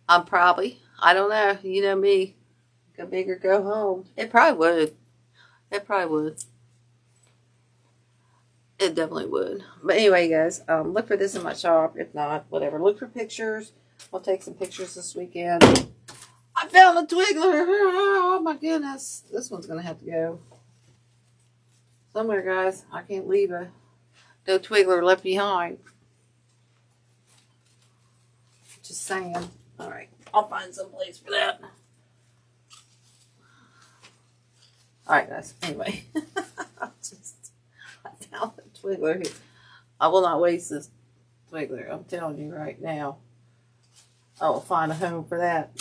I'm probably, I don't know, you know me, go big or go home. It probably would. It probably would. It definitely would. But anyway, guys, look for this in my shop. If not, whatever. Look for pictures. We'll take some pictures this weekend. I found a twiggler. Oh, my goodness. This one's going to have to go somewhere, guys. I can't leave no twiggler left behind. Just saying. All right. I'll find some place for that. All right, guys. Anyway. I found a twiggler here. I will not waste this twiggler. I'm telling you right now. I will find a home for that.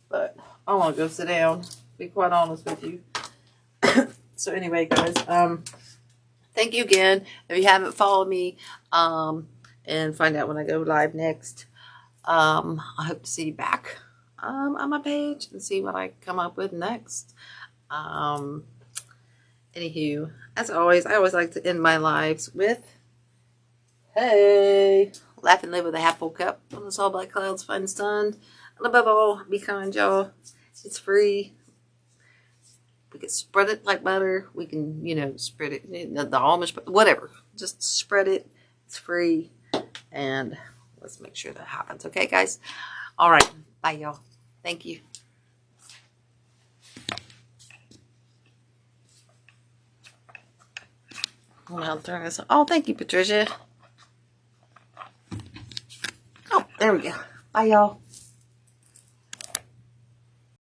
But I want to go sit down. Be quite honest with you. So anyway, guys. Thank you again. If you haven't followed me, and find out when I go live next. I hope to see you back on my page and see what I come up with next. Anywho, as always, I always like to end my lives with, hey, laugh and live with a half full cup. When it's all black clouds, fun sun. And above all, be kind, y'all. It's free. We can spread it like butter. We can, you know, spread it, the almond, whatever. Just spread it. It's free. And let's make sure that happens. Okay, guys? All right. Bye, y'all. Thank you. I'll turn this on. Oh, thank you, Patricia. Oh, there we go. Bye, y'all.